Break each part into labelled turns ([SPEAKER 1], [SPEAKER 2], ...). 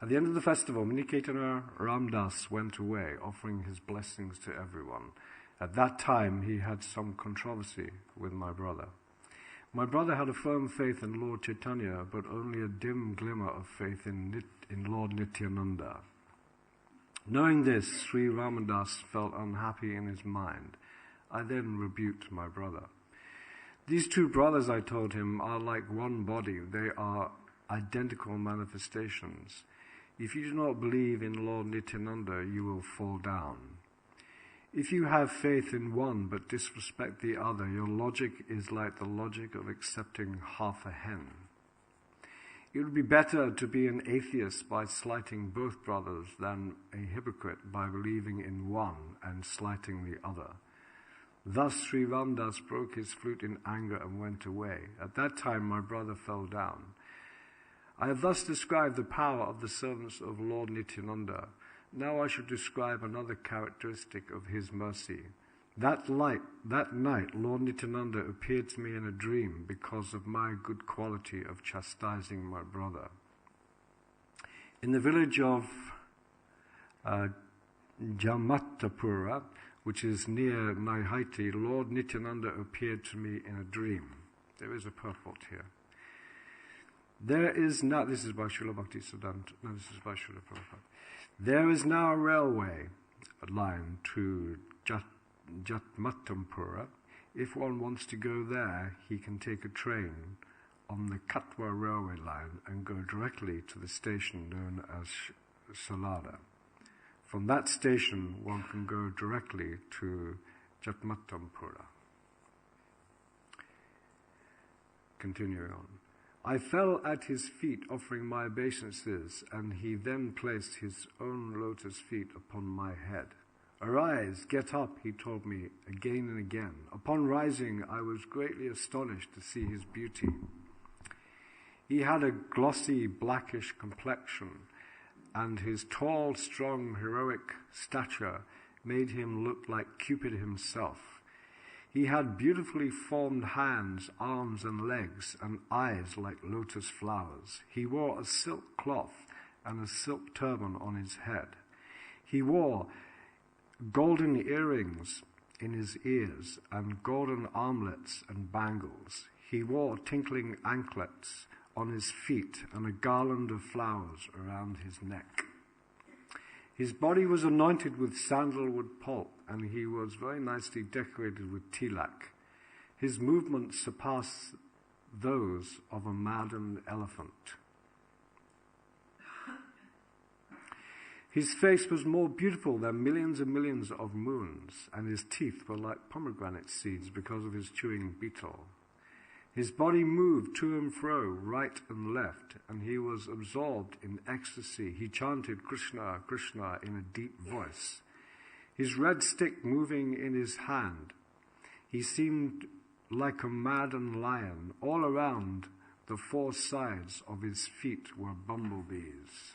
[SPEAKER 1] At the end of the festival, Muniketana Ramdas went away, offering his blessings to everyone. At that time, he had some controversy with my brother. My brother had a firm faith in Lord Chaitanya, but only a dim glimmer of faith in Lord Nityananda. Knowing this, Sri Ramadas felt unhappy in his mind. I then rebuked my brother. These two brothers, I told him, are like one body. They are identical manifestations. If you do not believe in Lord Nityananda, you will fall down. If you have faith in one but disrespect the other, your logic is like the logic of accepting half a hen. It would be better to be an atheist by slighting both brothers than a hypocrite by believing in one and slighting the other. Thus Sri Ramdas broke his flute in anger and went away. At that time my brother fell down. I have thus described the power of the servants of Lord Nityananda. Now I should describe another characteristic of his mercy. That night, Lord Nityananda appeared to me in a dream because of my good quality of chastising my brother. In the village of Jamattapura, which is near Naihaiti, Lord Nityananda appeared to me in a dream. There is a purport here. This is by Srila Bhaktisiddhanta, no, this is by Srila Prabhupada. There is now a railway line to Jatmatampura. If one wants to go there, he can take a train on the Katwa railway line and go directly to the station known as Salada. From that station, one can go directly to Jatmatampura. Continuing on. I fell at his feet offering my obeisances, and he then placed his own lotus feet upon my head. Arise, get up, he told me again and again. Upon rising, I was greatly astonished to see his beauty. He had a glossy, blackish complexion, and his tall, strong, heroic stature made him look like Cupid himself. He had beautifully formed hands, arms and legs, and eyes like lotus flowers. He wore a silk cloth and a silk turban on his head. He wore golden earrings in his ears and golden armlets and bangles. He wore tinkling anklets on his feet and a garland of flowers around his neck. His body was anointed with sandalwood pulp, and he was very nicely decorated with tilak. His movements surpassed those of a maddened elephant. His face was more beautiful than millions and millions of moons, and his teeth were like pomegranate seeds because of his chewing betel. His body moved to and fro, right and left, and he was absorbed in ecstasy. He chanted Krishna, Krishna in a deep voice. His red stick moving in his hand, he seemed like a maddened lion. All around the four sides of his feet were bumblebees.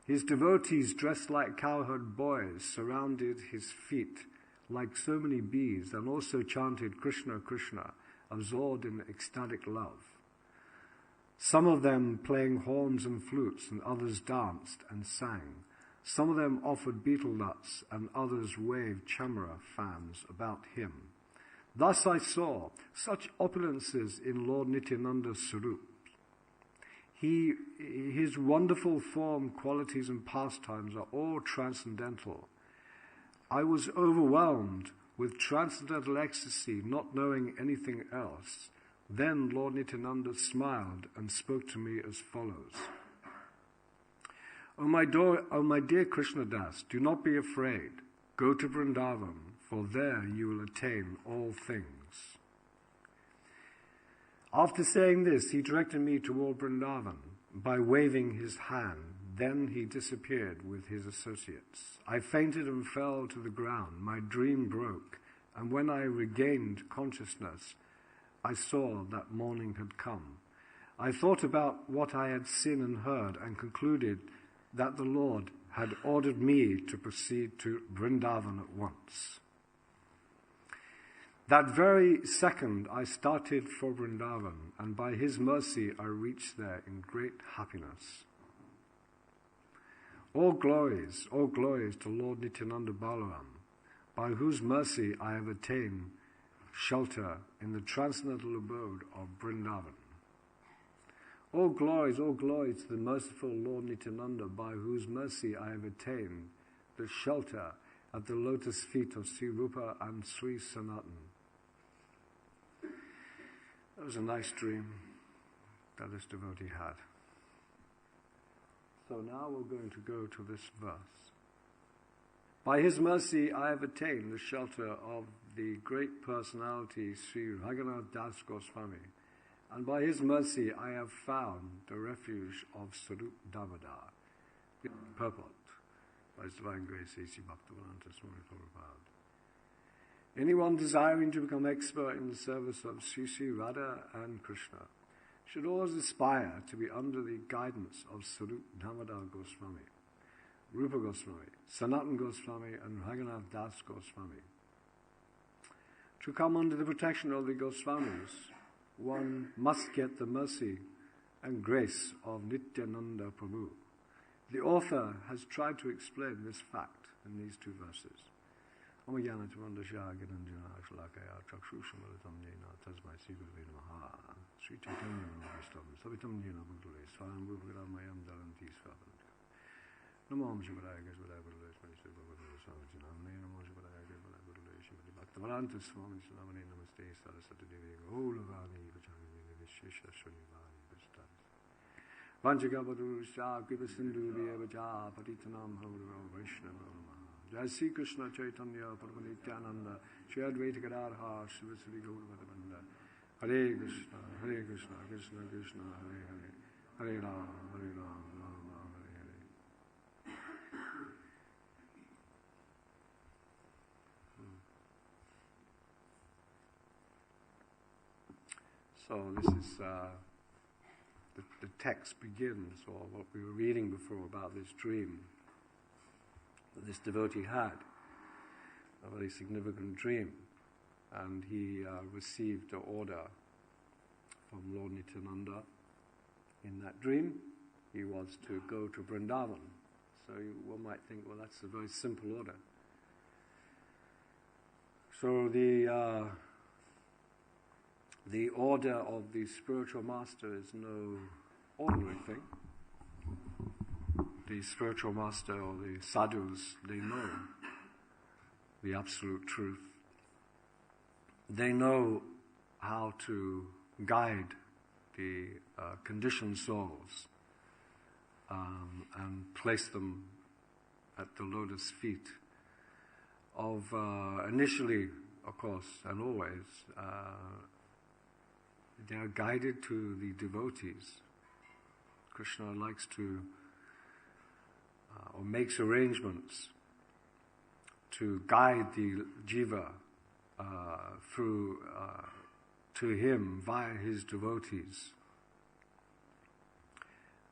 [SPEAKER 1] His devotees, dressed like cowherd boys, surrounded his feet like so many bees and also chanted Krishna, Krishna, absorbed in ecstatic love. Some of them playing horns and flutes, and others danced and sang. Some of them offered betel nuts, and others waved chamara fans about him. Thus I saw such opulences in Lord Nityananda's Sarup. His wonderful form, qualities, and pastimes are all transcendental. I was overwhelmed with transcendental ecstasy, not knowing anything else. Then Lord Nityananda smiled and spoke to me as follows. O my dear Krishnadas, do not be afraid. Go to Vrindavan, for there you will attain all things. After saying this, he directed me toward Vrindavan by waving his hand. Then he disappeared with his associates. I fainted and fell to the ground. My dream broke, and when I regained consciousness, I saw that morning had come. I thought about what I had seen and heard and concluded that the Lord had ordered me to proceed to Vrindavan at once. That very second I started for Vrindavan, and by his mercy I reached there in great happiness. All glories to Lord Nityananda Balaram, by whose mercy I have attained shelter in the transcendental abode of Vrindavan. All glories to the merciful Lord Nityananda, by whose mercy I have attained the shelter at the lotus feet of Sri Rupa and Sri Sanatan. That was a nice dream that this devotee had. So now we're going to go to this verse. By his mercy I have attained the shelter of the great personality Sri Raghunath Das Goswami, and by his mercy I have found the refuge of Sarup Damodar. Purport by His Divine Grace A.C. Bhaktivedanta Swami Prabhupada. Anyone desiring to become expert in the service of Sri Radha and Krishna should always aspire to be under the guidance of Sarup Damodar Goswami, Rupa Goswami, Sanatan Goswami, and Raghunath Das Goswami. To come under the protection of the Goswamis, one must get the mercy and grace of Nityananda Prabhu. The author has tried to explain this fact in these two verses. Sri Chaitanya Manavishtam, Savitam Jena Bhutale, Swaram Bhupagramayam Daranti Swavantika. Namo Shivaraya Gajvaraya Bhutale, Sri Bhagavata Swami Namane, Namo Shivaraya Gajvaraya Bhutale, Shivati Bhaktavaranta Swami Namane, Namaste, Sarasati Devi, Gaulavani, Vachani, Vishesha Shunivani, Vistani. Vanchagavadu Shah, Kripasindu, Devaja, Patitanam, Haurava, Vaishnava, Jai Sri Krishna Chaitanya, Paramanityananda, Shri Advaita Gadadhar, Shiva Sri Gauravata Banda. Hare Krishna, Krishna Krishna, Hare Hare, Hare Ram, Ram Ram, Hare Hare. So this is, the text begins, or what we were reading before about this dream that this devotee had, a very significant dream. And he received an order from Lord Nityananda. In that dream, he was to go to Vrindavan. So one might think, well, that's a very simple order. So the order of the spiritual master is no ordinary thing. The spiritual master or the sadhus, they know the absolute truth. They know how to guide the conditioned souls and place them at the lotus feet of, initially, of course, and always, they are guided to the devotees. Krishna likes to, or makes arrangements to guide the jiva through to him via his devotees.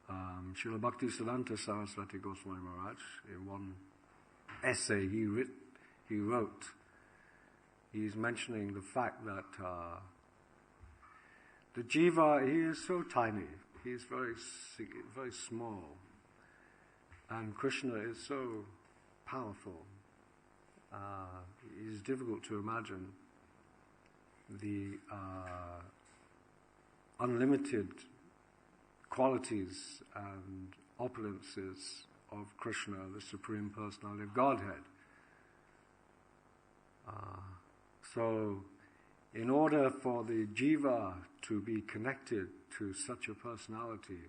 [SPEAKER 1] Srila Bhaktisiddhanta Saraswati Goswami Maharaj, in one essay he wrote, he's mentioning the fact that the jiva, he is so tiny, he is very small, and Krishna is so powerful. It is difficult to imagine the unlimited qualities and opulences of Krishna, the Supreme Personality of Godhead. So, in order for the jiva to be connected to such a personality,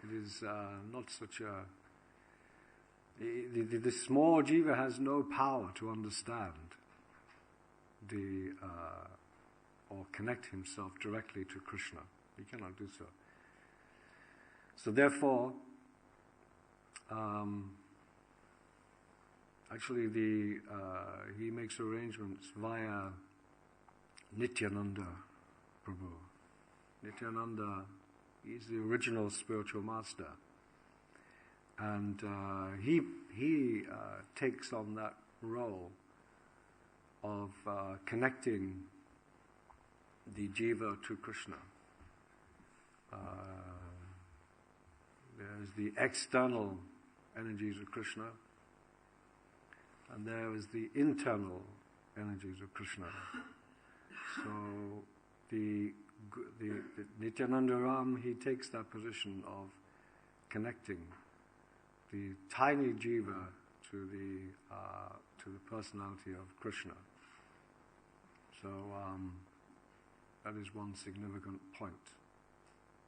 [SPEAKER 1] it is not such a... The small jiva has no power to understand or connect himself directly to Krishna. He cannot do so. So therefore, actually he makes arrangements via Nityananda Prabhu. Nityananda is the original spiritual master. And he takes on that role of connecting the jiva to Krishna. There's the external energies of Krishna, and there is the internal energies of Krishna. So the Nityananda Ram, he takes that position of connecting the tiny jiva to the personality of Krishna. So that is one significant point,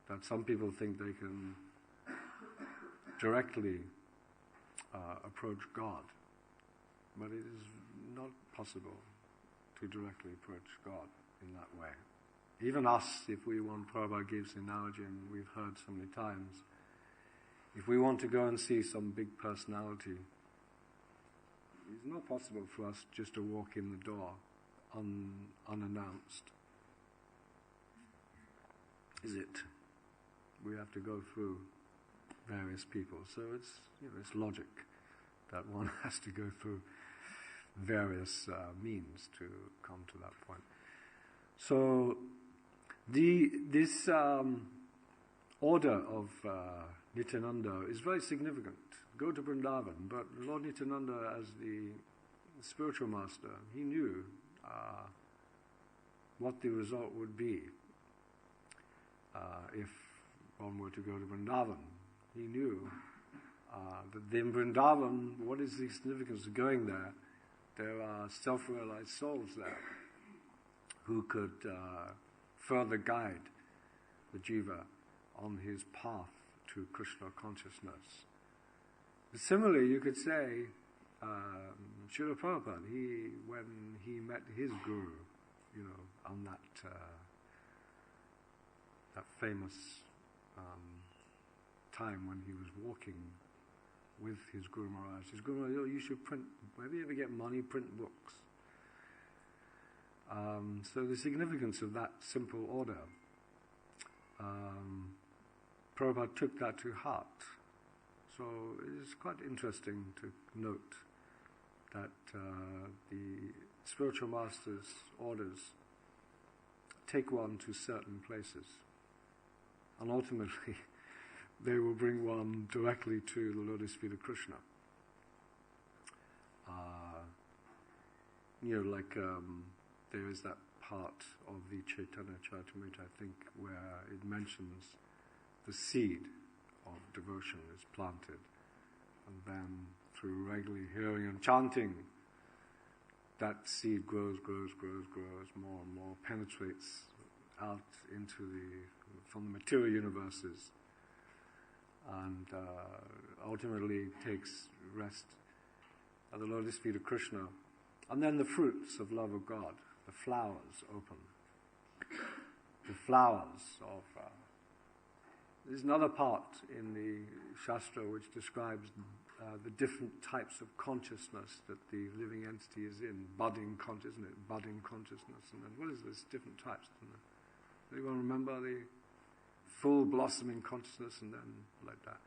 [SPEAKER 1] that some people think they can directly approach God, but it is not possible to directly approach God in that way. Even us, if we want, Prabhupada gives the analogy, and we've heard so many times, if we want to go and see some big personality, it's not possible for us just to walk in the door unannounced. Is it? We have to go through various people. So it's logic that one has to go through various means to come to that point. So this order of Nityananda is very significant. Go to Vrindavan, but Lord Nityananda, as the spiritual master, he knew what the result would be if one were to go to Vrindavan. He knew that in Vrindavan, what is the significance of going there? There are self-realized souls there who could further guide the jiva on his path to Krishna consciousness. Similarly, you could say Srila Prabhupada, when he met his guru, on that famous time when he was walking with his Guru Maharaj. His Guru Maharaj, you should print, whenever you ever get money, print books. So the significance of that simple order, Prabhupada took that to heart. So it is quite interesting to note that the spiritual masters' orders take one to certain places, and ultimately they will bring one directly to the lotus feet of Krishna. There is that part of the Chaitanya Charitamrita, I think, where it mentions the seed of devotion is planted, and then through regularly hearing and chanting, that seed grows more and more, penetrates out from the material universes, and ultimately takes rest at the lotus feet of Krishna. And then the fruits of love of God, the flowers open. The flowers of... there's another part in the Shastra which describes the different types of consciousness that the living entity is in. Budding consciousness, and then what is this? Different types. Do you want to remember the full blossoming consciousness, and then like that?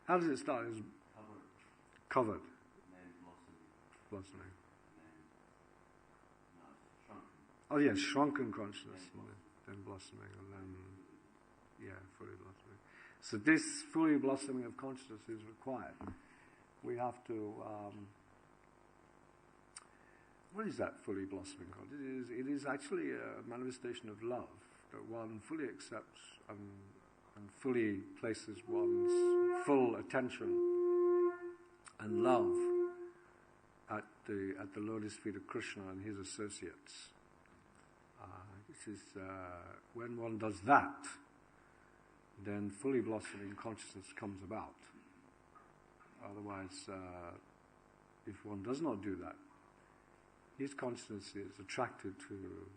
[SPEAKER 1] How does it start? It's covered. Blossoming. Oh yes, shrunken consciousness, and then blossoming, and then fully blossoming. So this fully blossoming of consciousness is required. We have to. What is that fully blossoming consciousness? It is actually a manifestation of love that one fully accepts and fully places one's full attention and love at the lotus feet of Krishna and his associates. This is when one does that, then fully blossoming consciousness comes about. Otherwise, if one does not do that, his consciousness is attracted to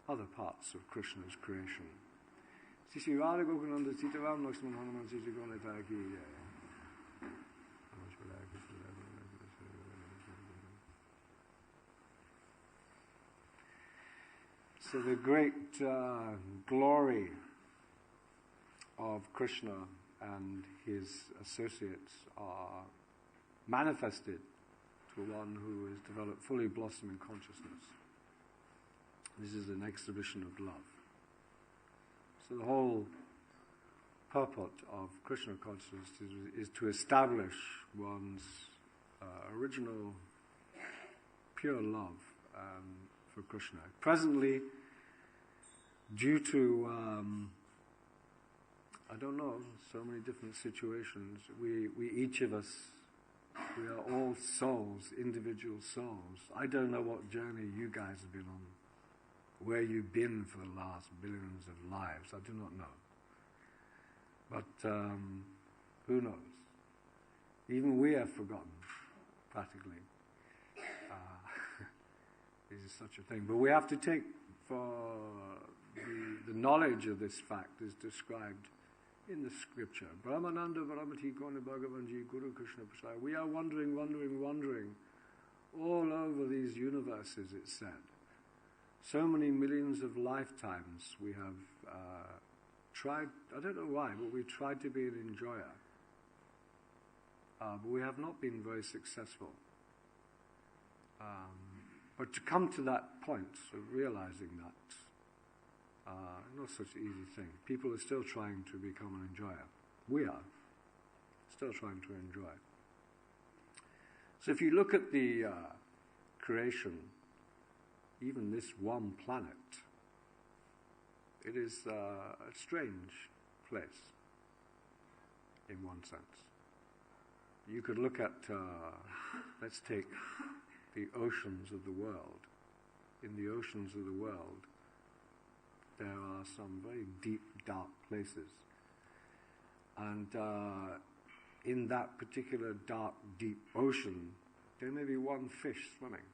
[SPEAKER 1] other parts of Krishna's creation. Sri Radha Gokunanda Sita Ram Lakshman Hanuman Sri Gonata Ki Jai. So the great glory of Krishna and his associates are manifested to one who has developed fully blossoming consciousness. This is an exhibition of love. So the whole purport of Krishna consciousness is to establish one's original pure love for Krishna. Presently, due to I don't know, so many different situations, we each of us, we are all souls, individual souls. I don't know what journey you guys have been on, where you've been for the last billions of lives. I do not know. But who knows? Even we have forgotten, practically. This is such a thing. But we have to take, for the knowledge of this fact is described in the scripture. Brahmananda Varamati Kona Bhagavanji Guru Krishna Prasad. We are wandering all over these universes, it's said. So many millions of lifetimes we have tried, I don't know why, but we tried to be an enjoyer. But we have not been very successful. But to come to that point of realizing that, not such an easy thing. People are still trying to become an enjoyer. We are still trying to enjoy. So if you look at the creation, even this one planet, it is a strange place, in one sense. You could look at, let's take the oceans of the world. In the oceans of the world, there are some very deep, dark places. And in that particular dark, deep ocean, there may be one fish swimming.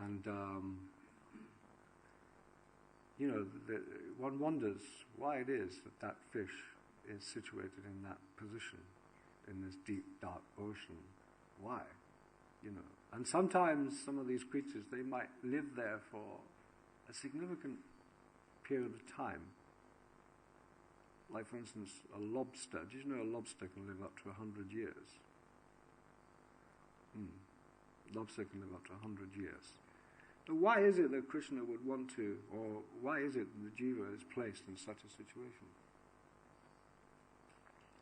[SPEAKER 1] And, one wonders why it is that fish is situated in that position, in this deep, dark ocean. Why? And sometimes some of these creatures, they might live there for a significant period of time. Like, for instance, a lobster. Did you know a lobster can live up to 100 years? Lobster can live up to 100 years. So why is it that Krishna would want to, or why is it that the jiva is placed in such a situation?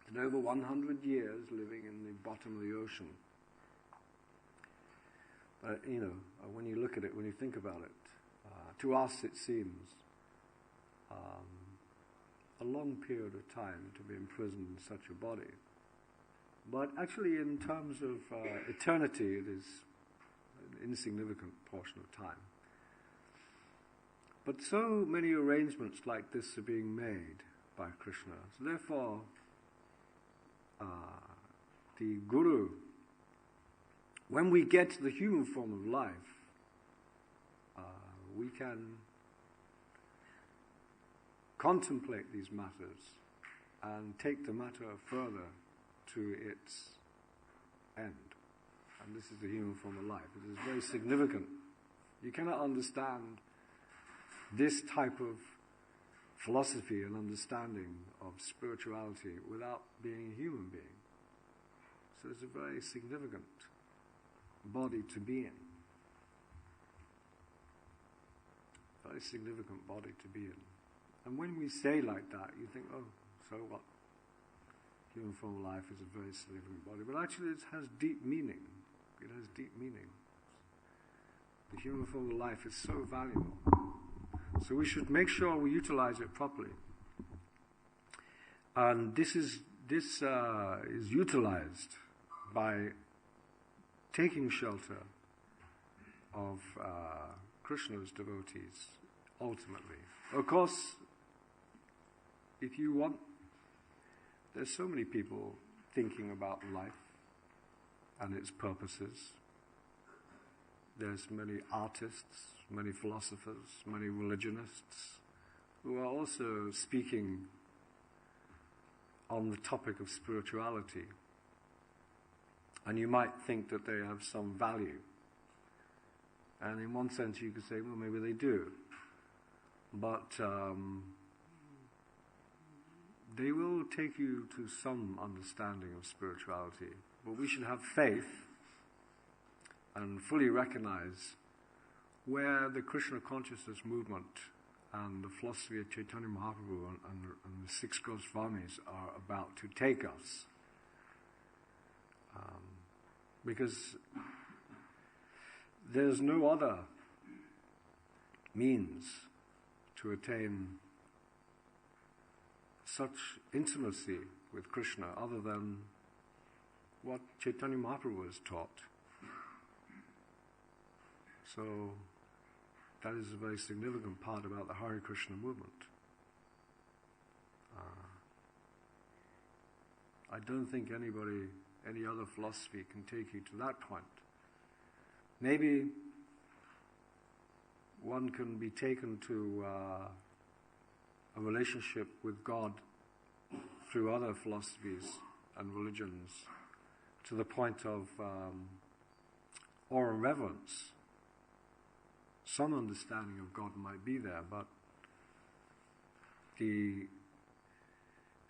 [SPEAKER 1] And over 100 years living in the bottom of the ocean. But, when you look at it, when you think about it, to us it seems a long period of time to be imprisoned in such a body. But actually, in terms of eternity, it is an insignificant portion of time. But so many arrangements like this are being made by Krishna. So therefore, the Guru, when we get to the human form of life, we can contemplate these matters and take the matter further to its end. And this is the human form of life. It is very significant. You cannot understand this type of philosophy and understanding of spirituality without being a human being. So it's a very significant body to be in. Very significant body to be in. And when we say like that, you think, oh, so what? Human form of life is a very significant body. But actually it has deep meaning. It has deep meaning. The human form of life is so valuable. So we should make sure we utilize it properly. And this is utilized by taking shelter of Krishna's devotees, ultimately. Of course, if you want, there's so many people thinking about life and its purposes. There's many artists, many philosophers, many religionists who are also speaking on the topic of spirituality. And you might think that they have some value. And in one sense you could say, well, maybe they do. But they will take you to some understanding of spirituality. But we should have faith and fully recognize where the Krishna consciousness movement and the philosophy of Chaitanya Mahaprabhu and the six Goswamis are about to take us. Because there's no other means to attain such intimacy with Krishna other than what Chaitanya Mahaprabhu has taught. So that is a very significant part about the Hare Krishna movement. I don't think any other philosophy can take you to that point. Maybe one can be taken to a relationship with God through other philosophies and religions to the point of awe and reverence. Some understanding of God might be there, but the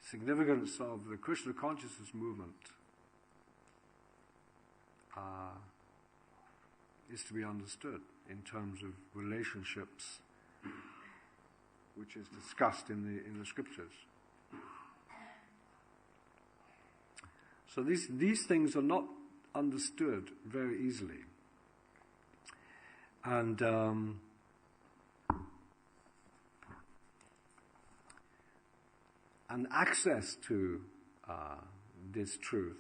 [SPEAKER 1] significance of the Krishna consciousness movement is to be understood in terms of relationships, which is discussed in the scriptures. So these things are not understood very easily, and access to this truth,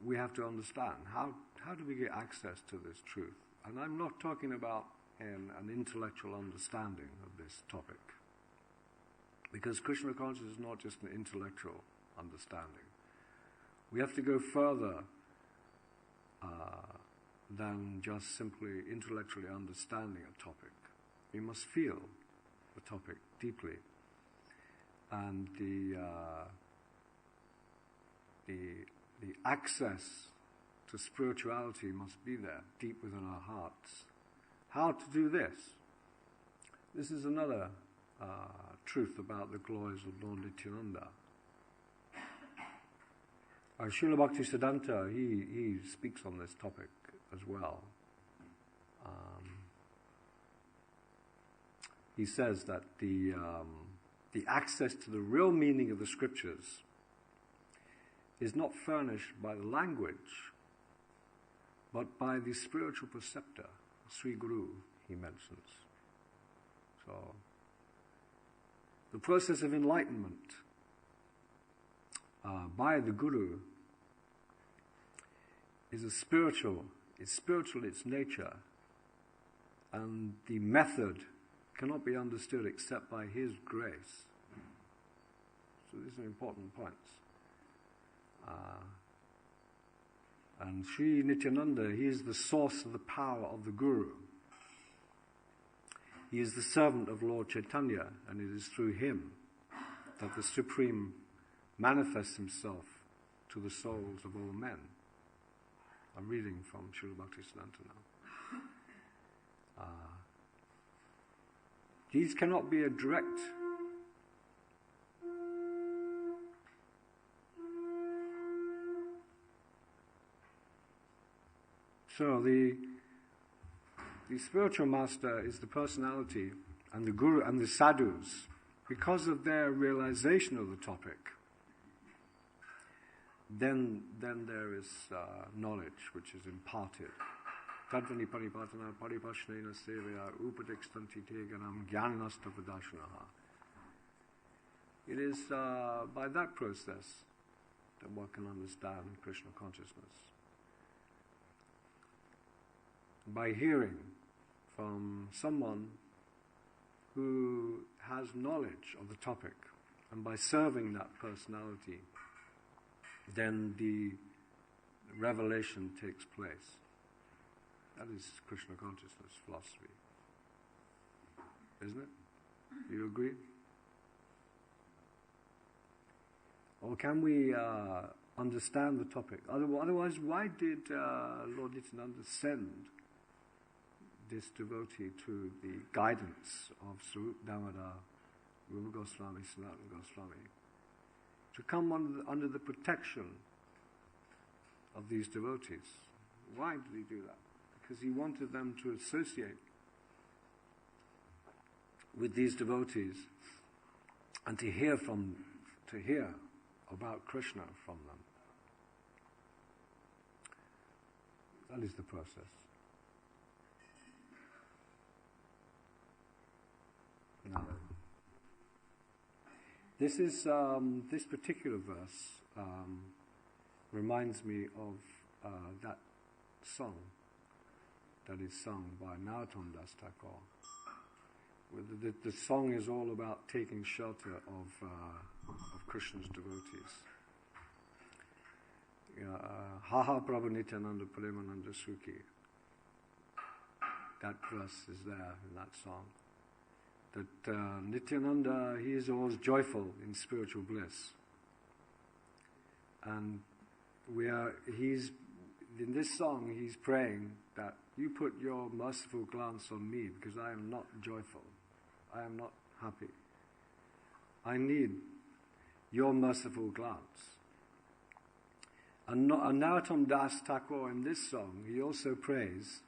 [SPEAKER 1] we have to understand how do we get access to this truth. And I'm not talking about an intellectual understanding of this topic, because Krishna consciousness is not just an intellectual understanding. We have to go further than just simply intellectually understanding a topic. We must feel the topic deeply, and the access to spirituality must be there, deep within our hearts. How to do this? This is another truth about the glories of Lord Nityananda. Srila Bhaktisiddhanta, he speaks on this topic as well. He says that the access to the real meaning of the scriptures is not furnished by the language, but by the spiritual preceptor, Sri Guru, he mentions. So, the process of enlightenment by the Guru is spiritual in its nature, and the method cannot be understood except by his grace. So these are important points. And Sri Nityananda, he is the source of the power of the Guru. He is the servant of Lord Chaitanya, and it is through him that the Supreme manifests himself to the souls of all men. I'm reading from Srila Bhaktisiddhanta now. These cannot be a direct So the spiritual master is the personality, and the guru and the sadhus, because of their realization of the topic, then there is knowledge which is imparted. Tadvani paripatana paripashnena sevaya upadikstanti teganam jnanastapadarsanaha. It is by that process that one can understand Krishna consciousness. By hearing from someone who has knowledge of the topic, and by serving that personality, then the revelation takes place. That is Krishna consciousness philosophy. Isn't it? Do you agree? Or can we understand the topic? Otherwise, why did Lord Nityananda send this devotee to the guidance of Swarup Damodar, Rupa Goswami, Sanatana Goswami, to come under the protection of these devotees? Why did he do that? Because he wanted them to associate with these devotees and to hear about Krishna from them. That is the process. Now, this particular verse reminds me of that song that is sung by Narottam Das Thakur. The song is all about taking shelter of Krishna's devotees. Ha ha Prabhu Nityananda Premananda Sukhi. That verse is there in that song. That Nityananda, he is always joyful in spiritual bliss. And in this song, he's praying that you put your merciful glance on me because I am not joyful. I am not happy. I need your merciful glance. And Narottam Das Thakur in this song, he also prays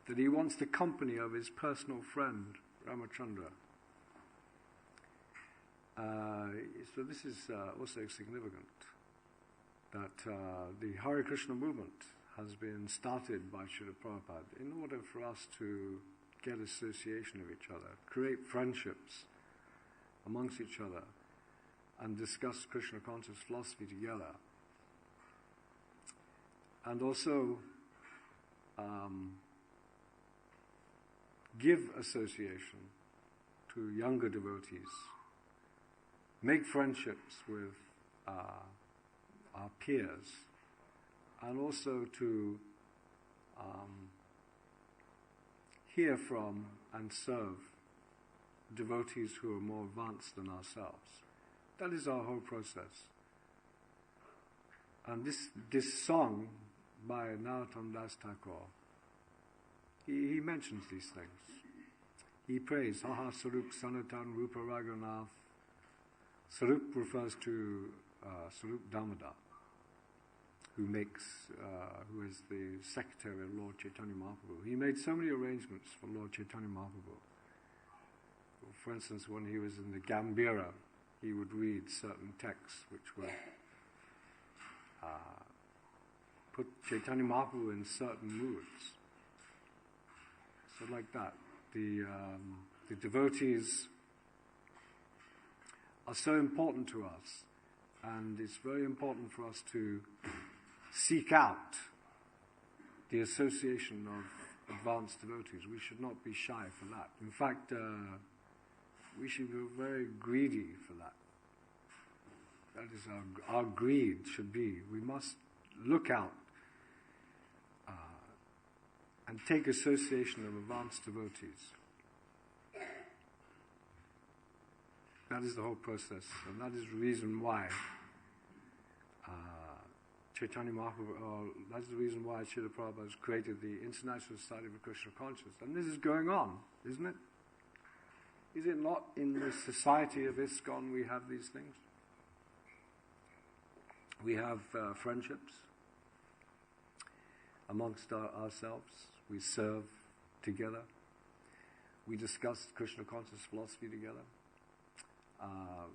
[SPEAKER 1] that he wants the company of his personal friend, Ramachandra. So this is also significant, that the Hare Krishna movement has been started by Srila Prabhupada in order for us to get association of each other, create friendships amongst each other, and discuss Krishna conscious philosophy together. And also give association to younger devotees, make friendships with our peers, and also to hear from and serve devotees who are more advanced than ourselves. That is our whole process. And this song by Narottam Das Thakur, he mentions these things. He prays, Haha Sarup Sanatan Rupa Raghunath. Sarup refers to Sarup Damodar, who is the secretary of Lord Chaitanya Mahaprabhu. He made so many arrangements for Lord Chaitanya Mahaprabhu. For instance, when he was in the Gambhira, he would read certain texts which would put Chaitanya Mahaprabhu in certain moods. So like that, the devotees are so important to us, and it's very important for us to seek out the association of advanced devotees. We should not be shy for that. In fact, we should be very greedy for that. That is our greed should be. We must look out and take association of advanced devotees. That is the whole process, and that is the reason why Chaitanya Mahaprabhu, that's the reason why Srila Prabhupada has created the International Society for Krishna Consciousness. And this is going on, isn't it? Is it not in the society of ISKCON we have these things? We have friendships amongst ourselves. We serve together. We discuss Krishna conscious philosophy together.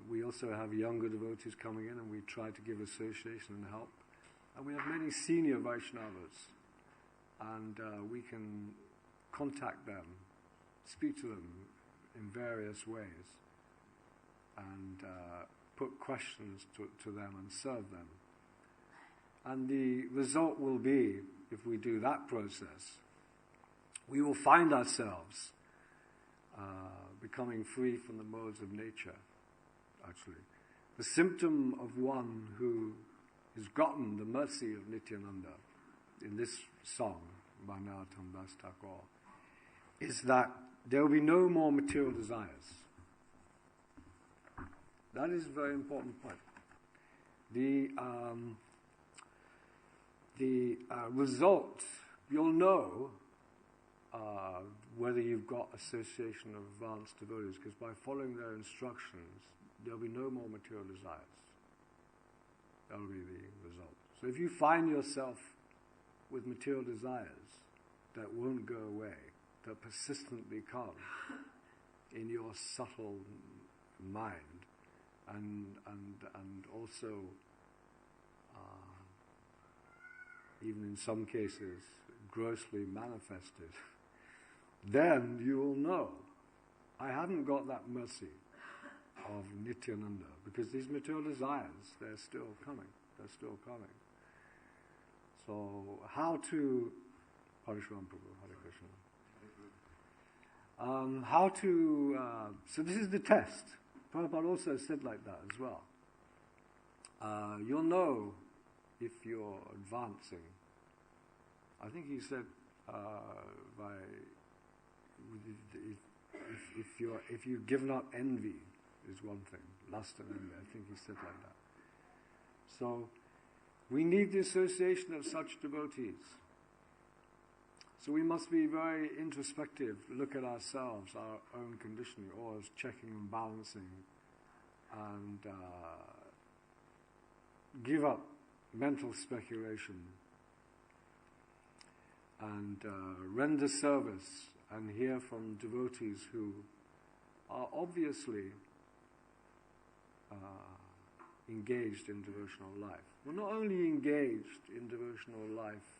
[SPEAKER 1] We also have younger devotees coming in, and we try to give association and help. And we have many senior Vaishnavas, and we can contact them, speak to them in various ways, and put questions to them and serve them. And the result will be, if we do that process, we will find ourselves becoming free from the modes of nature, actually. The symptom of one who has gotten the mercy of Nityananda in this song by Narottam Das Thakur is that there will be no more material desires. That is a very important point. The result, you'll know whether you've got association of advanced devotees, because by following their instructions, there'll be no more material desires. That'll be the result. So if you find yourself with material desires that won't go away, that persistently come, in your subtle mind, and also even in some cases grossly manifested, then you will know, I haven't got that mercy of Nityananda, because these material desires, they're still coming. So how to, Parishram Prabhu, Hare Krishna. So this is the test. Prabhupada also said like that as well. You'll know if you're advancing. I think he said if you've given up envy is one thing, lust and envy. I think he said like that. So we need the association of such devotees. So we must be very introspective, look at ourselves, our own conditioning, always checking and balancing, and give up mental speculation, and render service and hear from devotees who are obviously engaged in devotional life. Well, not only engaged in devotional life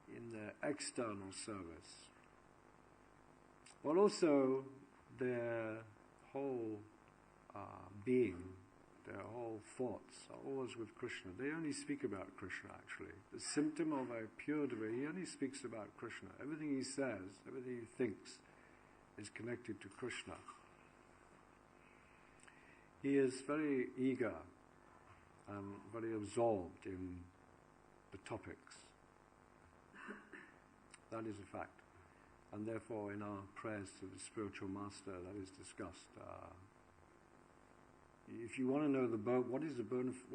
[SPEAKER 1] in their external service, but also their whole being, their whole thoughts are always with Krishna. They only speak about Krishna, actually. The symptom of a pure devotee, he only speaks about Krishna. Everything he says, everything he thinks is connected to Krishna. He is very eager and very absorbed in the topics. That is a fact. And therefore in our prayers to the spiritual master, that is discussed. If you want to know what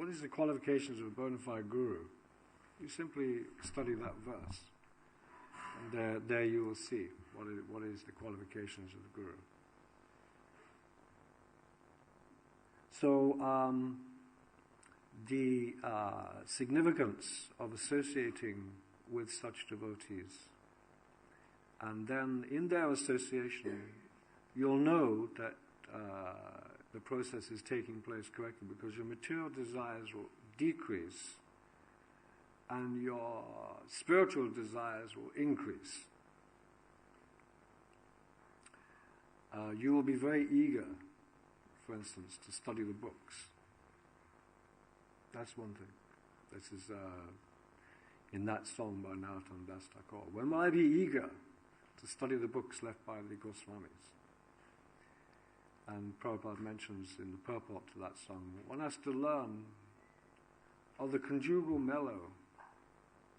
[SPEAKER 1] is the qualifications of a bona fide guru, you simply study that verse. And there you will see what is the qualifications of the guru. So the significance of associating with such devotees, and then in their association you'll know that the process is taking place correctly, because your material desires will decrease and your spiritual desires will increase. You will be very eager, for instance, to study the books. That's one thing. This is in that song by Narottam Das Thakur. When will I be eager to study the books left by the Goswamis? And Prabhupada mentions in the purport to that song, one has to learn of the conjugal mellow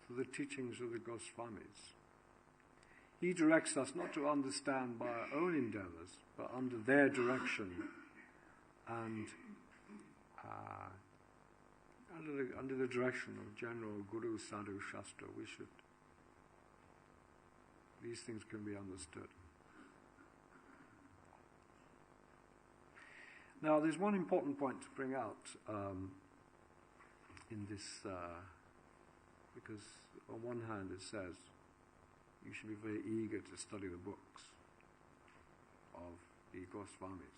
[SPEAKER 1] through the teachings of the Goswamis. He directs us not to understand by our own endeavors, but under their direction, and under the direction of general Guru Sadhu Shastra. These things can be understood. Now, there's one important point to bring out in this, because on one hand it says you should be very eager to study the books of the Goswamis.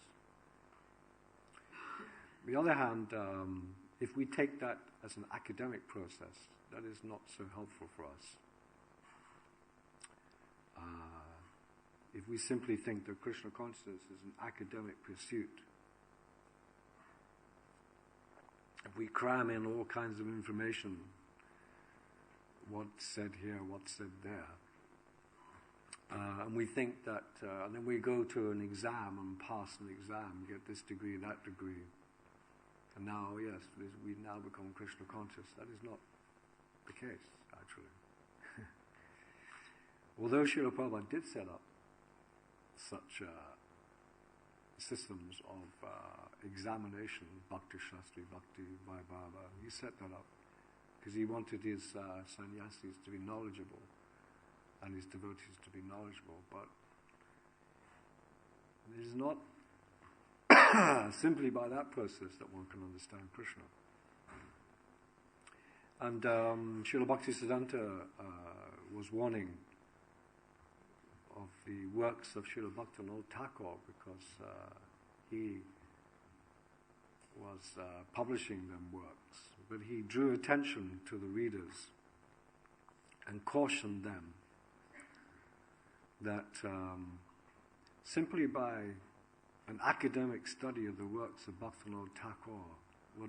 [SPEAKER 1] On the other hand, if we take that as an academic process, that is not so helpful for us. If we simply think that Krishna consciousness is an academic pursuit, if we cram in all kinds of information, what's said here, what's said there, and we think that, and then we go to an exam and pass an exam, get this degree, that degree, and now, yes, we now become Krishna conscious. That is not the case, actually. Although Srila Prabhupada did set up such systems of examination, Bhakti Shastri, Bhakti Vaibhava, he set that up because he wanted his sannyasis to be knowledgeable and his devotees to be knowledgeable. But it is not simply by that process that one can understand Krishna. And Srila Bhaktisiddhanta was warning of the works of Srila Bhaktivinoda Thakur, because he was publishing them works, but he drew attention to the readers and cautioned them that simply by an academic study of the works of Bhaktivinoda Thakur will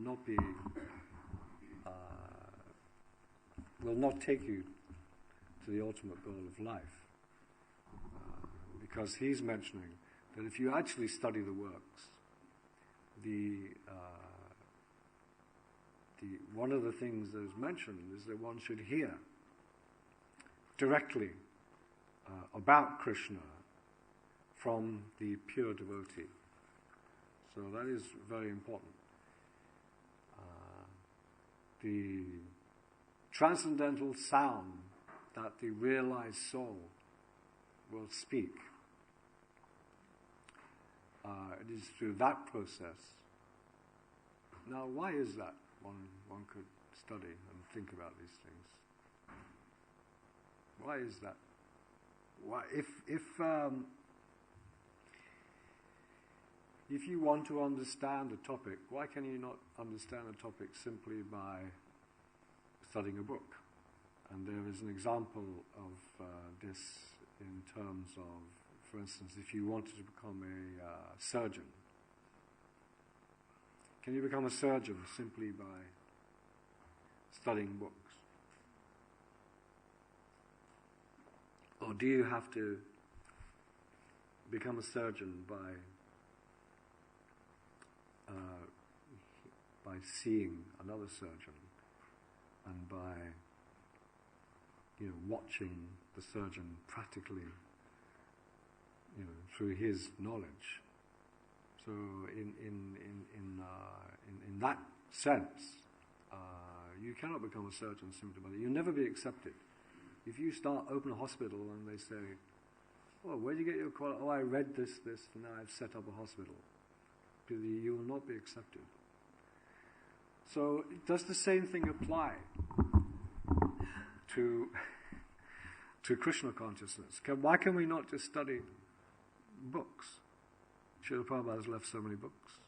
[SPEAKER 1] not take you to the ultimate goal of life, because he's mentioning that if you actually study the works, one of the things that is mentioned is that one should hear directly about Krishna from the pure devotee. So that is very important. The transcendental sound that the realized soul will speak, it is through that process. Now, why is that? One could study and think about these things. Why is that? Why, if you want to understand a topic, why can you not understand a topic simply by studying a book? And there is an example of this in terms of, for instance, if you wanted to become a surgeon. Can you become a surgeon simply by studying books? Or do you have to become a surgeon by seeing another surgeon and by watching the surgeon practically through his knowledge? So in that sense, you cannot become a surgeon simply by that. You'll never be accepted. If you open a hospital and they say, "Oh, where did you get your quality?" "Oh, I read this, and now I've set up a hospital." You will not be accepted. So does the same thing apply to Krishna consciousness? Why can we not just study books? Srila Prabhupada has left so many books.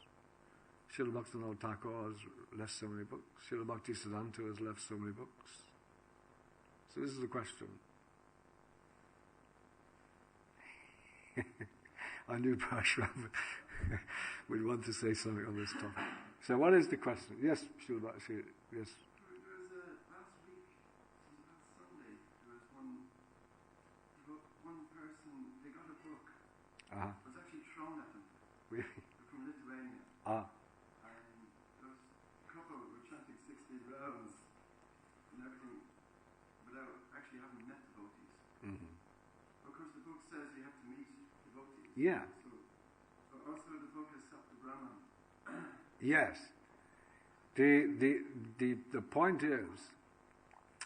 [SPEAKER 1] Srila Bhaktivinoda Thakur has left so many books. Srila Bhakti Siddhanta has left so many books. So this is the question. I knew Parashram would want to say something on this topic. So what is the question? Yes, Srila Bhakti, yes.
[SPEAKER 2] Last week, last Sunday, there was one person, they got a book.
[SPEAKER 1] Uh-huh.
[SPEAKER 2] It was actually thrown at them.
[SPEAKER 1] Really?
[SPEAKER 2] They're from Lithuania.
[SPEAKER 1] Ah.
[SPEAKER 2] And there was a couple who were chanting 60 rounds and everything without actually having met devotees.
[SPEAKER 1] Mm-hmm.
[SPEAKER 2] Of course, the book says you have to meet devotees.
[SPEAKER 1] Yeah.
[SPEAKER 2] So also the book is Sapta Brahman.
[SPEAKER 1] Yes. The point is,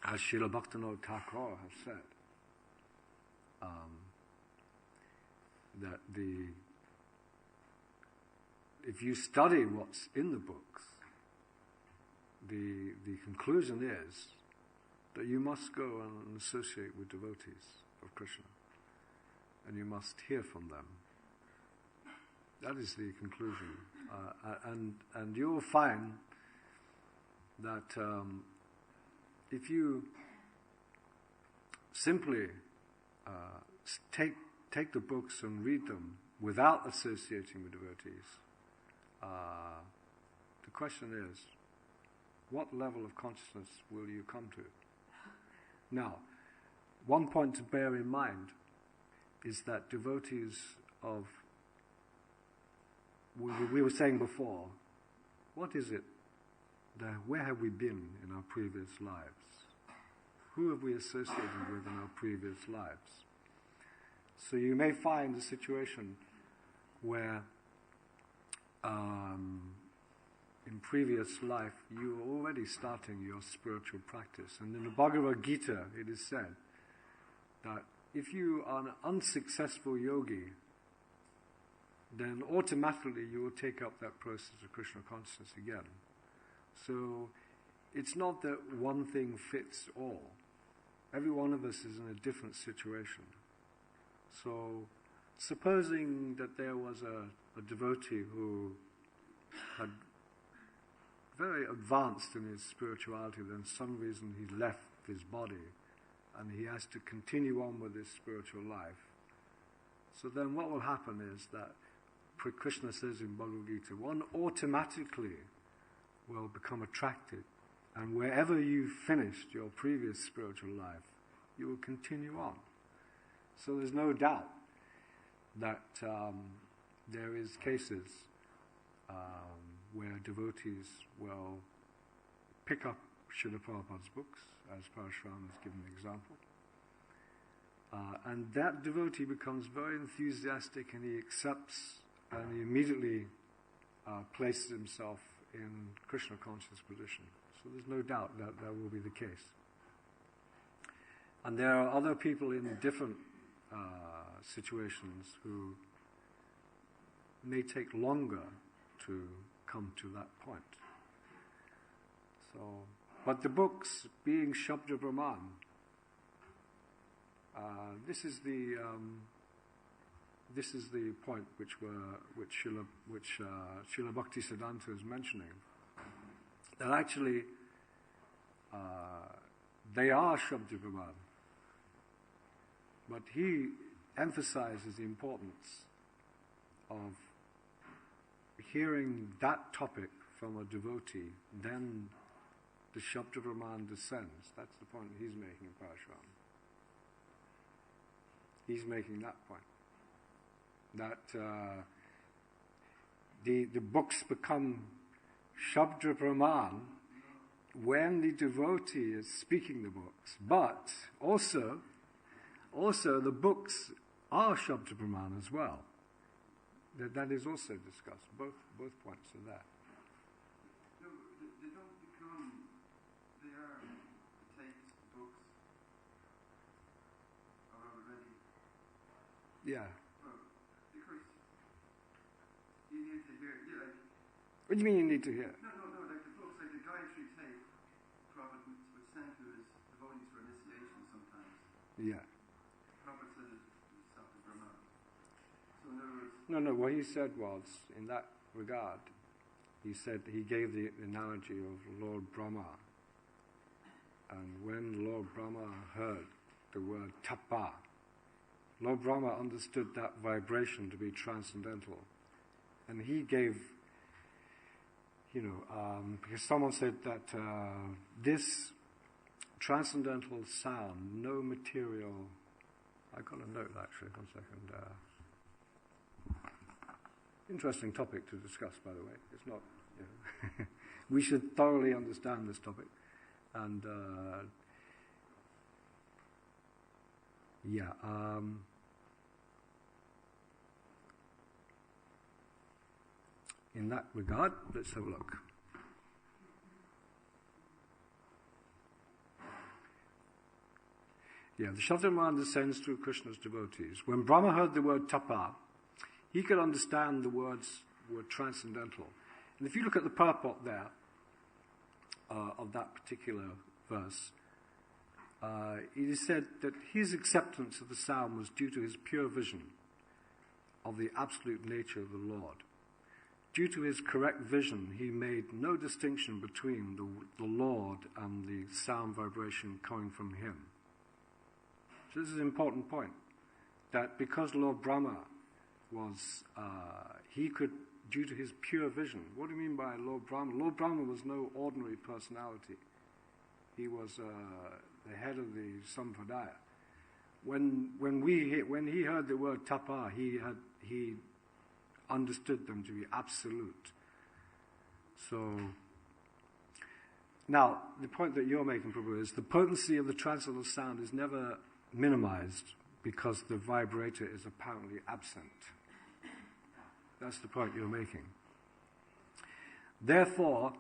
[SPEAKER 1] as Srila Bhaktivinoda Thakur has said, that if you study what's in the books, the conclusion is that you must go and associate with devotees of Krishna, and you must hear from them. That is the conclusion, and you will find that if you simply take the books and read them without associating with devotees, the question is, what level of consciousness will you come to? Now, one point to bear in mind is that devotees of, we were saying before, what is it? Where have we been in our previous lives? Who have we associated with in our previous lives? So you may find a situation where in previous life you were already starting your spiritual practice. And in the Bhagavad Gita it is said that if you are an unsuccessful yogi, then automatically you will take up that process of Krishna consciousness again. So it's not that one thing fits all. Every one of us is in a different situation. So, supposing that there was a devotee who had very advanced in his spirituality, then for some reason he left his body and he has to continue on with his spiritual life. So then what will happen is that Krishna says in Bhagavad Gita, one automatically will become attracted, and wherever you finished your previous spiritual life, you will continue on. So there's no doubt that there is cases where devotees will pick up Srila Prabhupada's books, as Parashuram has given an example, and that devotee becomes very enthusiastic and he accepts and he immediately places himself in Krishna conscious position. So there's no doubt that that will be the case. And there are other people in different situations who may take longer to come to that point. So, but the books, being Shabda Brahman, this is the point which Srila Bhaktisiddhanta is mentioning. That actually they are Shabda Brahman, but he emphasizes the importance of hearing that topic from a devotee, then the Shabda Brahman descends. That's the point he's making in Parashuram. He's making that point. That the books become Shabda Brahman when the devotee is speaking the books. But also the books are Shabda Brahman as well. That is also discussed. Both points are there.
[SPEAKER 2] No, they don't become, they are tapes, books, are already.
[SPEAKER 1] Yeah.
[SPEAKER 2] Well, because you need to hear,
[SPEAKER 1] What do you mean you need to hear?
[SPEAKER 2] No, like the books, like the Gayatri tape, Prophet would send to his devotees for initiation sometimes.
[SPEAKER 1] Yeah.
[SPEAKER 2] Prophet said it was Shabda Brahman. So in other words,
[SPEAKER 1] No, what he said was, in that regard, he said he gave the analogy of Lord Brahma. And when Lord Brahma heard the word tapa, Lord Brahma understood that vibration to be transcendental. And he gave, because someone said that this transcendental sound, no material, I got a note actually, 1 second. Interesting topic to discuss, by the way. It's not, we should thoroughly understand this topic. And, in that regard, let's have a look. The Shabda Brahman descends through Krishna's devotees. When Brahma heard the word tapa, he could understand the words were transcendental. And if you look at the purport there of that particular verse, it is said that his acceptance of the sound was due to his pure vision of the absolute nature of the Lord. Due to his correct vision, he made no distinction between the Lord and the sound vibration coming from him. So this is an important point, that because Lord Brahma was, he could, due to his pure vision. What do you mean by Lord Brahma? Lord Brahma was no ordinary personality. He was the head of the Sampradaya. When he heard the word tapa, he understood them to be absolute. So, now, the point that you're making, Prabhu, is the potency of the transcendental sound is never minimized because the vibrator is apparently absent. That's the point you're making. Therefore,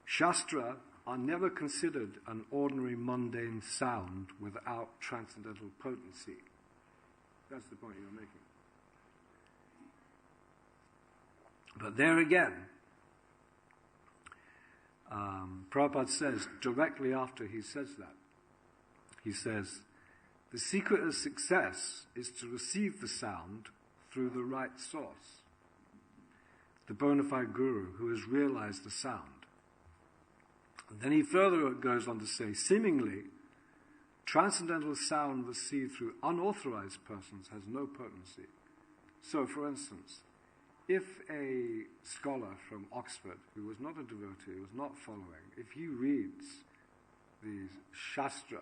[SPEAKER 1] Shastra are never considered an ordinary mundane sound without transcendental potency. That's the point you're making. But there again, Prabhupada says, directly after he says that, he says, The secret of success is to receive the sound through the right source, the bona fide guru who has realized the sound. And then he further goes on to say, seemingly, transcendental sound received through unauthorized persons has no potency. So, for instance, if a scholar from Oxford, who was not a devotee, who was not following, if he reads the Shastra,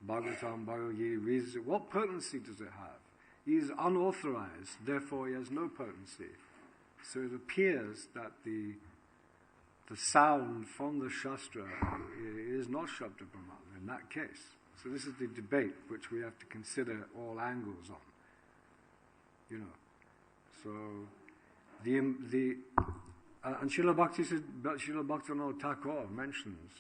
[SPEAKER 1] Bhagavatam, Bhagavad Gita, reads it, what potency does it have? He is unauthorized, therefore he has no potency. So it appears that the sound from the Shastra is not Shabda Brahman in that case. So this is the debate which we have to consider all angles on. You know. So and Srila Bhaktivinoda Thakur mentions,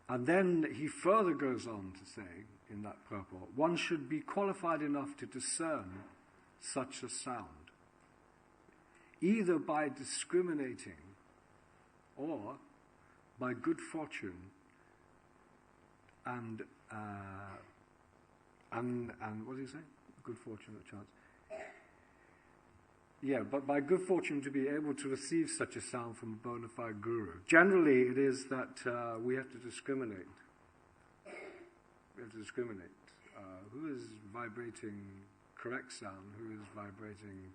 [SPEAKER 1] and then he further goes on to say in that purport, one should be qualified enough to discern such a sound, either by discriminating or by good fortune and what do you say? Good fortune or chance. Yeah, but by good fortune to be able to receive such a sound from a bona fide guru. Generally, it is that we have to discriminate. We have to discriminate. Who is vibrating correct sound? Who is vibrating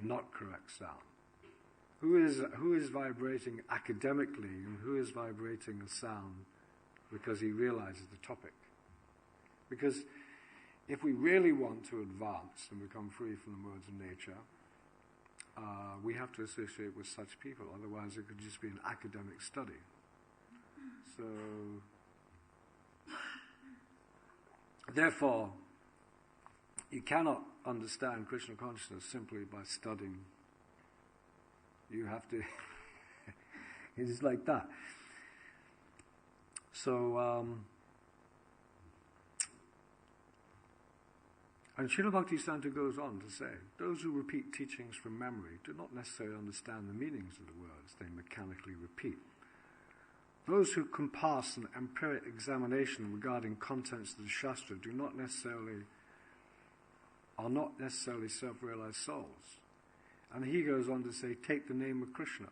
[SPEAKER 1] not correct sound? Who is vibrating academically, and who is vibrating a sound because he realizes the topic? Because if we really want to advance and become free from the modes of nature, we have to associate with such people. Otherwise, it could just be an academic study. So, therefore, you cannot understand Krishna consciousness simply by studying. You have to. It's like that. So, and Srila Bhaktisiddhanta goes on to say, those who repeat teachings from memory do not necessarily understand the meanings of the words they mechanically repeat. Those who can pass an empiric examination regarding contents of the Shastra are not necessarily self-realized souls. And he goes on to say, take the name of Krishna,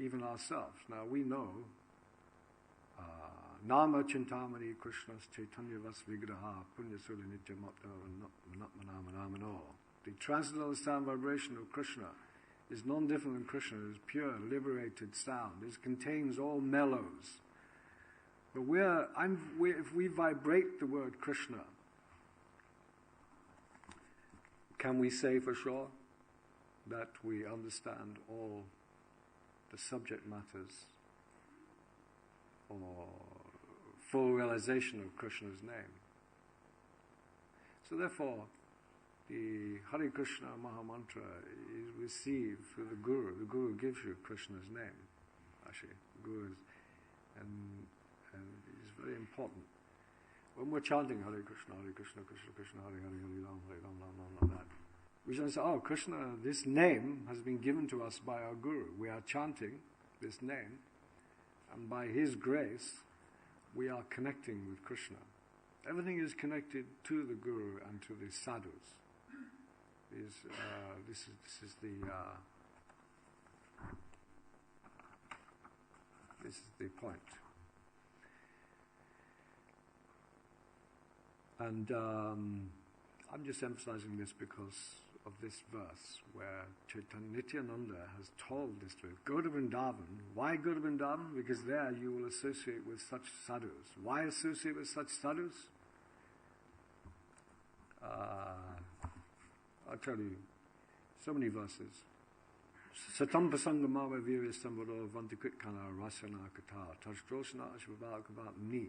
[SPEAKER 1] even ourselves. Now we know Nama Chintamani Krishna's Chaitanya Vas Vigraha Punyasula Nityamapta Natmanamano. The transcendental sound vibration of Krishna is non-different than Krishna. It is pure, liberated sound. It contains all mellows. But if we vibrate the word Krishna, can we say for sure that we understand all the subject matters or full realization of Krishna's name? So therefore, the Hare Krishna Maha Mantra is received through the Guru. The Guru gives you Krishna's name, actually. The Guru is, and it's very important. When we're chanting Hare Krishna, Krishna Krishna, Hare Hare, Hare Ram, Hare Ram, Ram Ram, that, we should say, oh, Krishna, this name has been given to us by our Guru. We are chanting this name, and by his grace, we are connecting with Krishna. Everything is connected to the Guru and to the sadhus. This is the point. And I'm just emphasizing this because of this verse where Chaitanya Nityananda has told this to us. Go to Vrindavan. Why go to Vrindavan? Because there you will associate with such sadhus. Why associate with such sadhus? I'll tell you so many verses. Satam pasangama virya sambaro vantikritkana rasana kata tajdoshana ashvabhakavat ni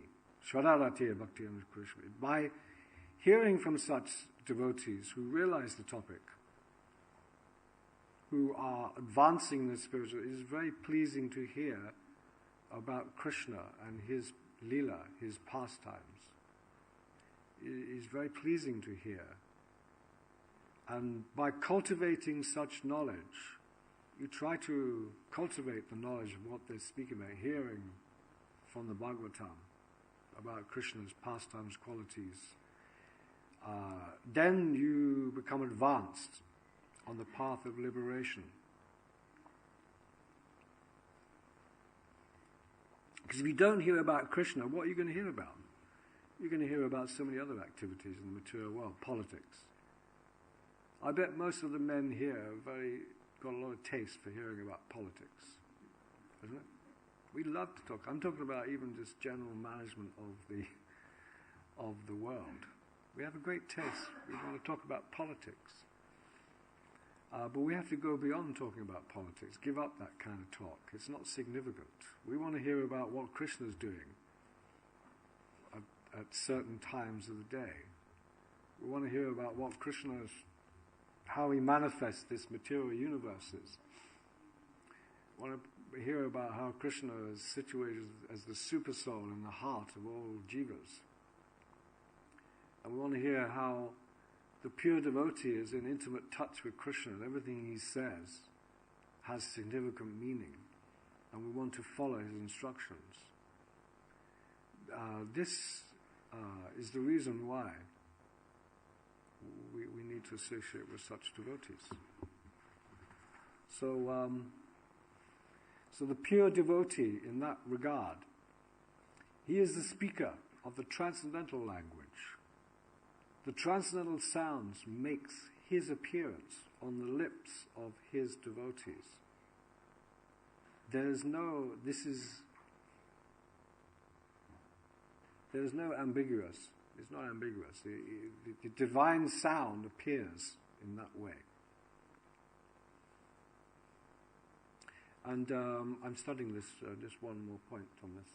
[SPEAKER 1] shradaratir bhakti and Krishna. By hearing from such devotees who realize the topic, who are advancing the spiritual, it is very pleasing to hear about Krishna and his Lila, his pastimes. It is very pleasing to hear. And by cultivating such knowledge, you try to cultivate the knowledge of what they're speaking about, hearing from the Bhagavatam, about Krishna's pastimes, qualities, then you become advanced on the path of liberation. Because if you don't hear about Krishna, what are you going to hear about? You're going to hear about so many other activities in the material world, politics. I bet most of the men here have got a lot of taste for hearing about politics, isn't it? We love to talk. I'm talking about even just general management of the world. We have a great taste. We want to talk about politics. But we have to go beyond talking about politics, give up that kind of talk. It's not significant. We want to hear about what Krishna's doing at certain times of the day. We want to hear about what Krishna's, how he manifests this material universes. We want to hear about how Krishna is situated as the super soul in the heart of all jivas. And we want to hear how the pure devotee is in intimate touch with Krishna, and everything he says has significant meaning, and we want to follow his instructions. This is the reason why we need to associate with such devotees. So the pure devotee in that regard, he is the speaker of the transcendental language. The transcendental sounds makes his appearance on the lips of his devotees. There's no ambiguous. It's not ambiguous. The divine sound appears in that way. And I'm studying this, just one more point on this.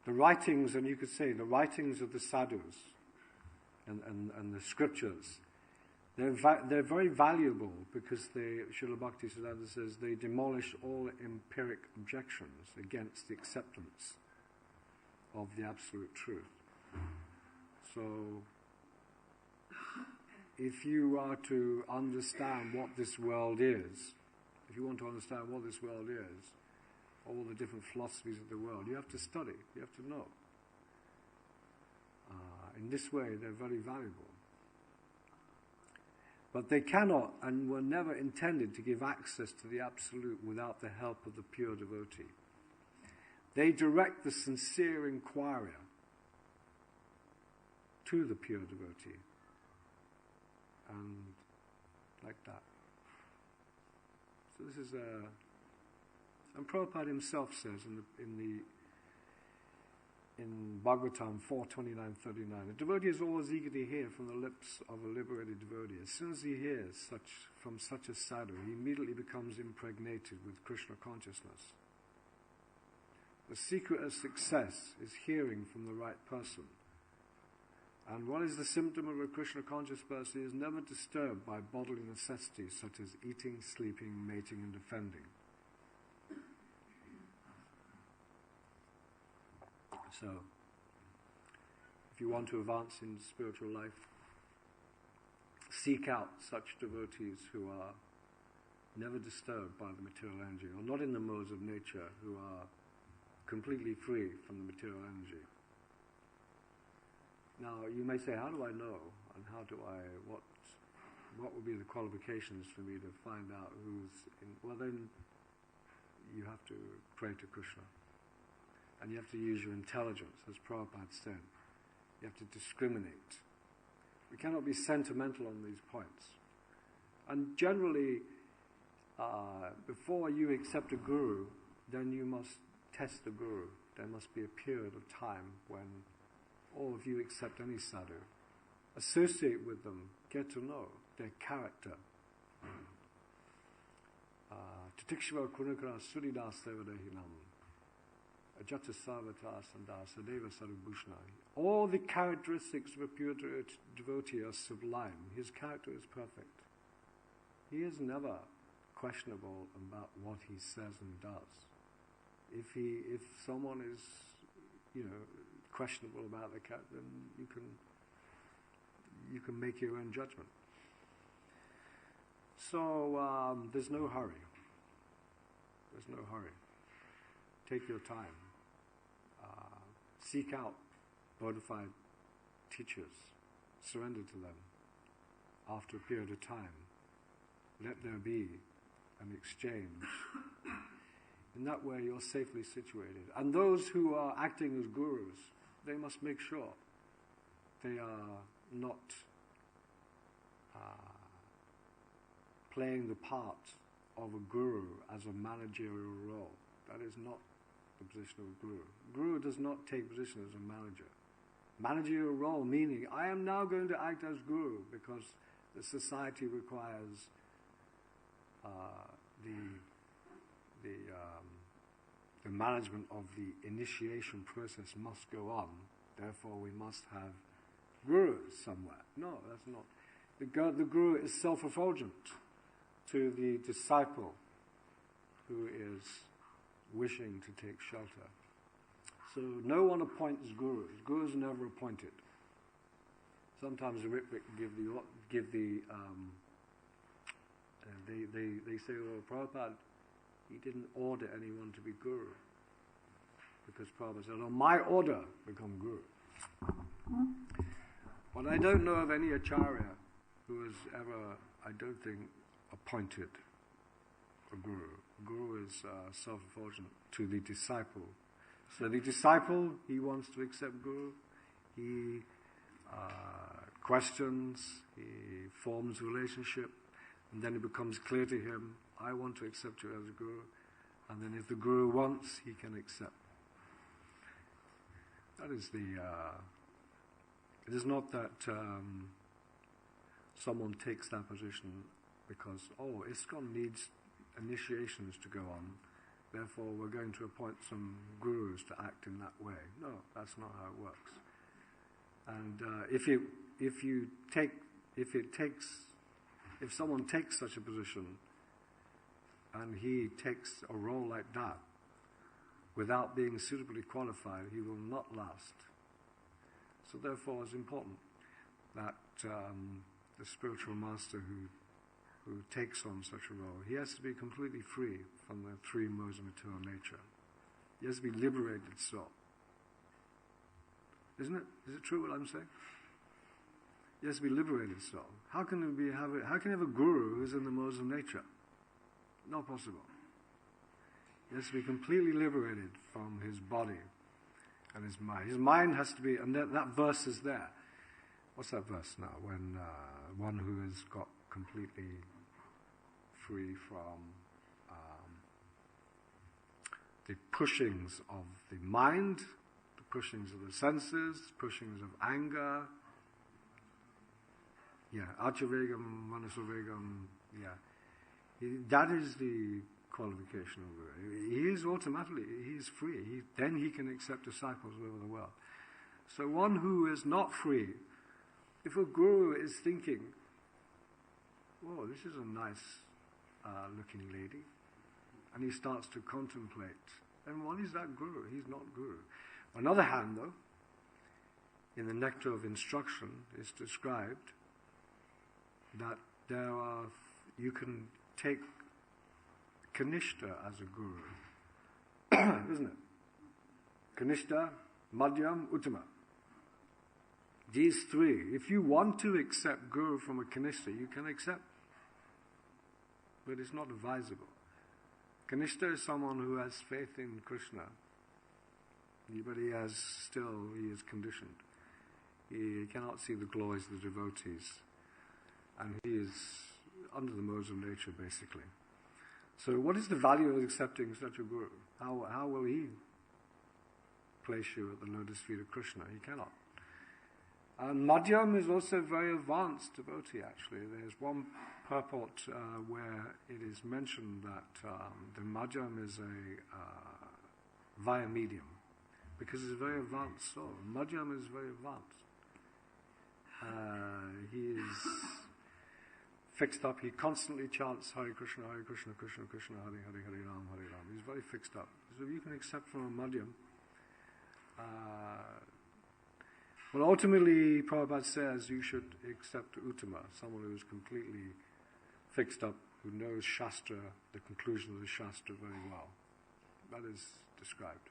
[SPEAKER 1] The writings, and you could say the writings of the sadhus and the scriptures, they're very valuable because Srila Bhaktisiddhanta says they demolish all empiric objections against the acceptance of the absolute truth. So, if you are to understand what this world is, if you want to understand what this world is, all the different philosophies of the world, you have to study, you have to know. In this way, they're very valuable. But they cannot and were never intended to give access to the absolute without the help of the pure devotee. They direct the sincere inquirer to the pure devotee. And like that. So this is and Prabhupada himself says in Bhagavatam 4:29-39, a devotee is always eager to hear from the lips of a liberated devotee. As soon as he hears from such a sadhu, he immediately becomes impregnated with Krishna consciousness. The secret of success is hearing from the right person. And what is the symptom of a Krishna conscious person is never disturbed by bodily necessities such as eating, sleeping, mating and defending. So, if you want to advance in spiritual life, seek out such devotees who are never disturbed by the material energy, or not in the modes of nature, who are completely free from the material energy. Now, you may say, how do I know, and what would be the qualifications for me to find out who's in? Well, then, you have to pray to Krishna. And you have to use your intelligence, as Prabhupada said. You have to discriminate. We cannot be sentimental on these points. And generally, before you accept a guru, then you must test the guru. There must be a period of time when all of you accept any sadhu. Associate with them, get to know their character. Titikshva kunakara suridas sevadehinam. All the characteristics of a pure devotee are sublime. His character is perfect. He is never questionable about what he says and does. If someone is, questionable about the character, then you can make your own judgment. So there's no hurry. There's no hurry. Take your time. seek out bona fide teachers, surrender to them. After a period of time, let there be an exchange. In that way, you're safely situated. And those who are acting as gurus, they must make sure they are not playing the part of a guru as a managerial role. That is not the position of a guru. Guru does not take position as a manager. Managerial role meaning, I am now going to act as guru because the society requires the management of the initiation process must go on. Therefore, we must have gurus somewhere. No, that's not. The guru is self-effulgent to the disciple who is wishing to take shelter. So no one appoints gurus. Gurus are never appointed. Sometimes the Ritwik they say, well, Prabhupada, he didn't order anyone to be guru. Because Prabhupada said, on my order, become guru. But I don't know of any acharya who has ever, I don't think, appointed a guru. Guru is self-effulgent to the disciple. So the disciple, he wants to accept guru. He questions, he forms a relationship, and then it becomes clear to him, I want to accept you as a guru. And then if the guru wants, he can accept. That is it is not that someone takes that position because, ISKCON needs initiations to go on, therefore we're going to appoint some gurus to act in that way. No, that's not how it works. And if someone takes such a position and he takes a role like that without being suitably qualified, he will not last. So therefore it's important that the spiritual master who takes on such a role, he has to be completely free from the three modes of material nature. He has to be liberated soul. Isn't it? Is it true what I'm saying? He has to be liberated soul. How can you have a guru who's in the modes of nature? Not possible. He has to be completely liberated from his body and his mind. His mind has to be, and that verse is there. What's that verse now? When one who has got completely free from the pushings of the mind, the pushings of the senses, pushings of anger. Yeah, Achavegam, Manasavegam, that is the qualification of Guru. He is automatically, he is free. Then he can accept disciples all over the world. So one who is not free, if a Guru is thinking, oh, this is a nice looking lady, and he starts to contemplate, then what is that Guru? He's not Guru. On the other hand, though, in the Nectar of Instruction, it's described that you can take Kanishta as a guru, isn't it? Kanishta, Madhyam, Uttama. These three, if you want to accept guru from a Kanishta, you can accept, but it's not advisable. Kanishta is someone who has faith in Krishna, but he is conditioned. He cannot see the glories of the devotees, and he is under the modes of nature, basically. So what is the value of accepting such a guru? How will he place you at the lotus feet of Krishna? He cannot. And Madhyam is also a very advanced devotee, actually. There's one purport where it is mentioned that the Madhyam is a via medium, because it's a very advanced soul. Madhyam is very advanced. He is fixed up. He constantly chants Hare Krishna, Krishna Krishna, Hare Hare, Hare Ram, Hare Ram. He's very fixed up. So you can accept from a Madhyam. But ultimately, Prabhupada says you should accept Uttama, someone who is completely fixed up, who knows Shastra, the conclusion of the Shastra very well. That is described.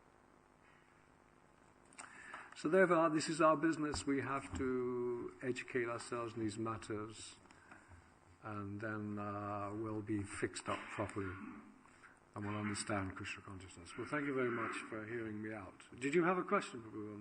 [SPEAKER 1] So therefore, this is our business. We have to educate ourselves in these matters, and then we'll be fixed up properly, and we'll understand Krishna consciousness. Well, thank you very much for hearing me out. Did you have a question, Prabhu?